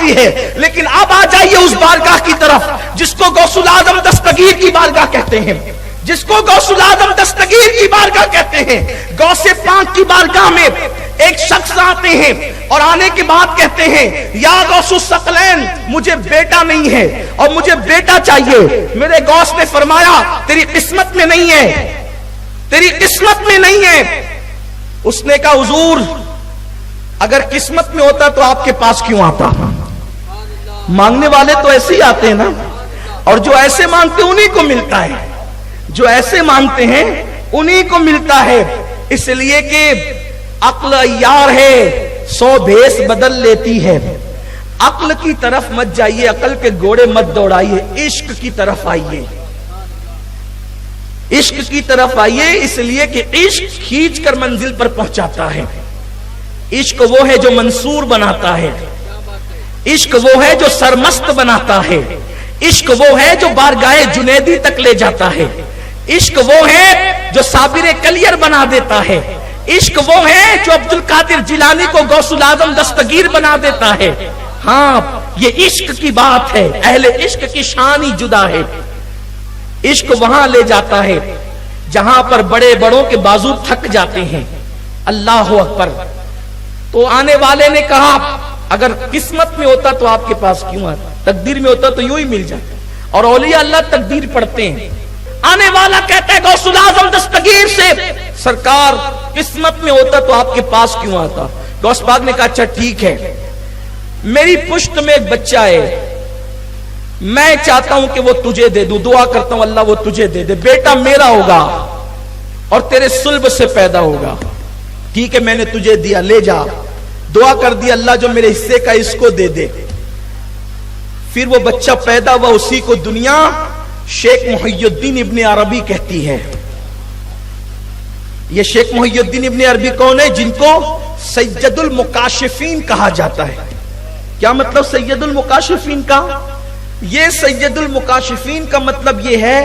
جاتی ہے، لیکن اب آ جائیے اس بارگاہ کی طرف جس کو غوث العظم دستگیر کی بارگاہ کہتے ہیں، جس کو غوث العظم دستگیر کی بارگاہ کہتے ہیں۔ غوث پاک کی بارگاہ میں ایک شخص آتے ہیں اور آنے کے بعد کہتے ہیں یا غوث الثقلین مجھے بیٹا نہیں ہے اور مجھے بیٹا چاہیے۔ میرے غوث نے فرمایا تیری قسمت میں نہیں ہے، تیری قسمت میں نہیں ہے۔ اس نے کہا حضور اگر قسمت میں ہوتا تو آپ کے پاس کیوں آتا؟ مانگنے والے تو ایسے ہی آتے ہیں نا، اور جو ایسے مانگتے ہیں انہی کو ملتا ہے، جو ایسے مانگتے ہیں انہی کو ملتا ہے۔ اس لیے کہ عقل عیار ہے 100 بھیس بدل لیتی ہے۔ عقل کی طرف مت جائیے، عقل کے گھوڑے مت دوڑائیے، عشق کی طرف آئیے، عشق کی طرف آئیے۔ اس لیے کہ عشق کھینچ کر منزل پر پہنچاتا ہے۔ عشق وہ ہے جو منصور بناتا ہے، عشق وہ ہے جو سرمست بناتا ہے، عشق وہ ہے جو بارگاہ جنیدی تک لے جاتا ہے، عشق وہ ہے جو صابر کلیر بنا دیتا ہے، عشق وہ ہے جو عبد القادر جیلانی کو غوث العظم دستگیر بنا دیتا ہے۔ ہاں یہ عشق کی بات ہے، اہل عشق کی شان ہی جدا ہے۔ عشق وہاں لے جاتا ہے جہاں پر بڑے بڑوں کے بازو تھک جاتے ہیں۔ اللہ اکبر۔ تو آنے والے نے کہا اگر قسمت میں ہوتا تو آپ کے پاس کیوں آتا، تقدیر میں ہوتا تو یوں ہی مل جاتا، اور اولیاء اللہ تقدیر پڑھتے ہیں۔ آنے والا کہتا ہے غوث العظم دستگیر سے سرکار قسمت میں ہوتا تو آپ کے پاس کیوں آتا؟ غوث پاک نے کہا اچھا ٹھیک ہے، میری پشت میں ایک بچہ ہے، میں چاہتا ہوں کہ وہ تجھے دے دوں، دعا کرتا ہوں اللہ وہ تجھے دے دے، بیٹا میرا ہوگا اور تیرے صلب سے پیدا ہوگا۔ ٹھیک ہے میں نے تجھے دیا، لے جا۔ دعا کر دی اللہ جو میرے حصے کا اس کو دے دے۔ پھر وہ بچہ پیدا ہوا، اسی کو دنیا شیخ محی الدین ابن عربی کہتی ہے۔ یہ شیخ محی الدین ابن عربی کون ہے؟ جن کو سید المکاشفین کہا جاتا ہے۔ کیا مطلب سید المکاشفین کا؟ یہ سید المکاشفین کا مطلب یہ ہے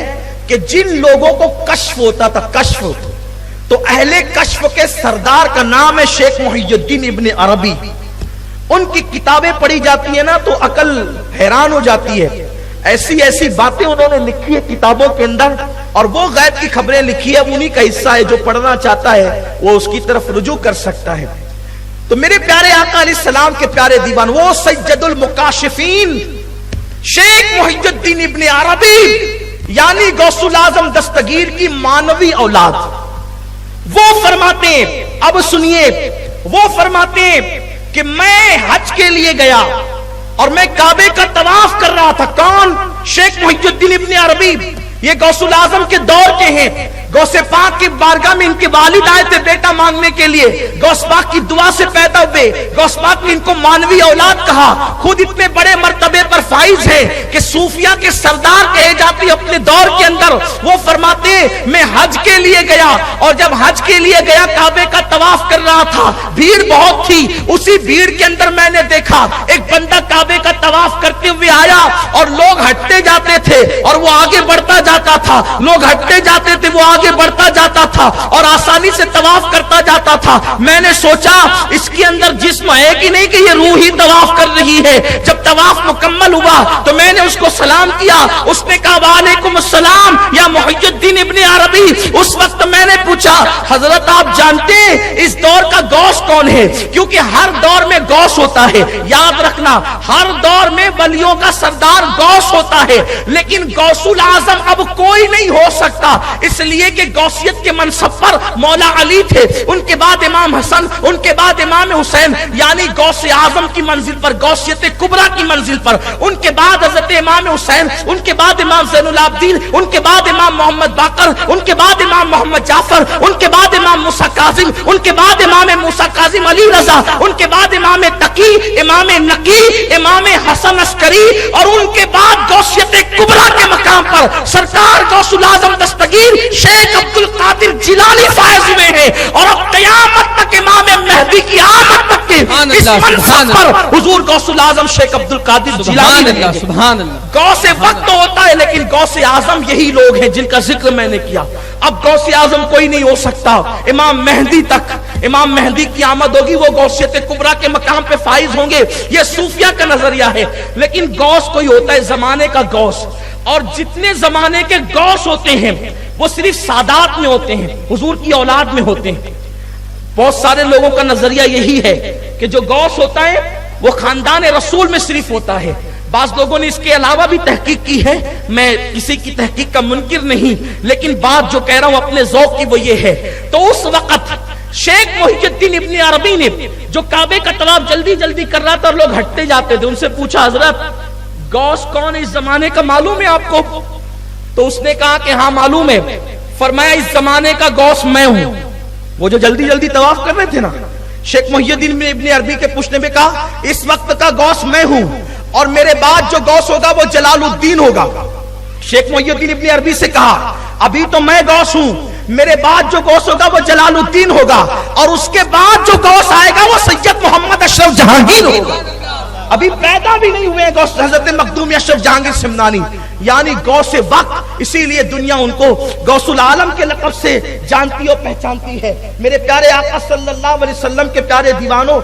کہ جن لوگوں کو کشف ہوتا تھا، کشف، تو اہل کشف کے سردار کا نام ہے شیخ محی الدین ابن عربی۔ ان کی کتابیں پڑھی جاتی ہیں نا تو عقل حیران ہو جاتی ہے، ایسی ایسی باتیں انہوں نے لکھی ہے کتابوں کے اندر، اور وہ غیب کی خبریں لکھی ہے، انہی کا حصہ ہے۔ جو پڑھنا چاہتا ہے وہ اس کی طرف رجوع کر سکتا ہے۔ تو میرے پیارے آقا علیہ السلام کے پیارے دیوان، وہ سید المکاشفین شیخ محی الدین ابن عربی یعنی غوث العظم دستگیر کی مانوی اولاد، وہ فرماتے ہیں، اب سنیے، وہ فرماتے ہیں کہ میں حج کے لیے گیا اور میں کعبے کا طواف کر رہا تھا۔ کون؟ شیخ محی الدین ابن عربی، یہ غوث العظم کے دور کے ہیں۔ غوث پاک کی بارگاہ میں ان کے والد آئے تھے بیٹا مانگنے کے لیے، غوث پاک کی دعا سے پیدا ہوئے، غوث پاک نے ان کو مانوی اولاد کہا۔ خود اتنے بڑے مرتبے پر فائز ہے کہ صوفیہ کے سردار کہے جاتے اپنے دور کے اندر۔ وہ فرماتے ہیں میں حج کے لیے گیا، اور جب حج کے لیے گیا کعبے کا طواف کر رہا تھا، بھیڑ بہت تھی، اسی بھیڑ کے اندر میں نے دیکھا ایک بندہ کعبے کا طواف کرتے ہوئے آیا، اور لوگ ہٹتے جاتے تھے اور وہ آگے بڑھتا جاتا تھا، لوگ ہٹتے جاتے تھے وہ آگے بڑھتا جاتا تھا اور آسانی سے طواف کرتا جاتا تھا۔ میں نے سوچا اس کے اندر جسم ہے کہ نہیں کہ یہ روح ہی طواف کر رہی ہے۔ جب طواف مکمل ہوا تو میں نے اس کو سلام کیا، اس نے کہا وعلیکم السلام یا محی الدین ابن عربی۔ اس وقت میں نے پوچھا حضرت آپ جانتے ہیں اس دور کا غوث کون ہے؟ کیونکہ ہر دور میں غوث ہوتا ہے، یاد رکھنا ہر دور میں ولیوں کا سردار غوث ہوتا ہے، لیکن غوث العظم اب کوئی نہیں ہو سکتا، اس لیے کہ غوثیت کے منصب پر مولا علی تھے، ان کے بعد امام حسن، ان کے بعد امام حسین، یعنی غوث اعظم کی منزل پر، غوثیت کبریٰ کی منزل پر، ان کے بعد حضرت امام حسین، ان کے بعد امام زین العابدین، ان کے بعد امام محمد باقر، ان کے بعد امام محمد جعفر، ان کے بعد امام موسیٰ کاظم، ان کے بعد امام موسیٰ کاظم علی رضا، ان کے بعد امام تقی، امام نقی، امام حسن عسکری، اور ان کے بعد غوثیت کبریٰ کے مقام پر سرکار غوث العظم دستگیر شیخ عبد القادر جیلانی فائز ہوئے ہیں، اور اب قیامت تک امام مہدی کی آمد تک کے اس منصب پر حضور غوث العظم شیخ عبد القادر جیلانی رہیں گے۔ غوث وقت ہوتا ہے لیکن غوث اعظم یہی لوگ ہیں جن کا ذکر میں نے کیا۔ اب غوث اعظم کوئی نہیں ہو سکتا، امام مہدی تک، امام مہدی کی آمد ہوگی، وہ غوثیت کبریٰ کے مقام پہ فائز ہوں گے۔ یہ صوفیہ کا نظریہ ہے، لیکن غوث کوئی ہوتا ہے زمانے کا غوث، اور جتنے زمانے کے غوث ہوتے ہیں وہ صرف سادات میں ہوتے ہیں، حضور کی اولاد میں ہوتے ہیں۔ بہت سارے لوگوں کا نظریہ یہی ہے کہ جو غوث ہوتا ہے وہ خاندان رسول میں صرف ہوتا ہے۔ بعض لوگوں نے اس کے علاوہ بھی تحقیق کی ہے، میں کسی کی تحقیق کا منکر نہیں، لیکن بات جو کہہ رہا ہوں اپنے ذوق کی وہ یہ ہے۔ تو اس وقت شیخ محی الدین ابن عربی نے جو کعبے کا طواف جلدی جلدی کر رہا تھا اور لوگ ہٹتے جاتے تھے، ان سے پوچھا حضرت غوث کون اس زمانے کا معلوم ہے آپ کو؟ تو اس نے کہا کہ ہاں معلوم ہے۔ فرمایا اس زمانے کا غوث میں ہوں۔ وہ جو جلدی جلدی طواف کر رہے تھے نا، شیخ محی الدین ابن عربی کے پوچھنے میں کہا اس وقت کا غوث میں ہوں، اور میرے بعد جو غوث ہوگا وہ جلال الدین ہوگا۔ شیخ محی الدین ابن عربی سے کہا ابھی تو میں غوث ہوں، میرے بعد جو غوث ہوگا وہ جلال الدین ہوگا، اور اس کے بعد جو غوث آئے گا وہ سید محمد اشرف جہانگیر ہوگا۔ ابھی پیدا بھی نہیں ہوئے غوث حضرت مخدوم اشرف جہانگیر سمنانی، یعنی غوث وقت، اسی لیے دنیا ان کو غوث العالم کے لقب سے جانتی اور پہچانتی ہے۔ میرے پیارے آقا صلی اللہ علیہ وسلم کے پیارے دیوانوں،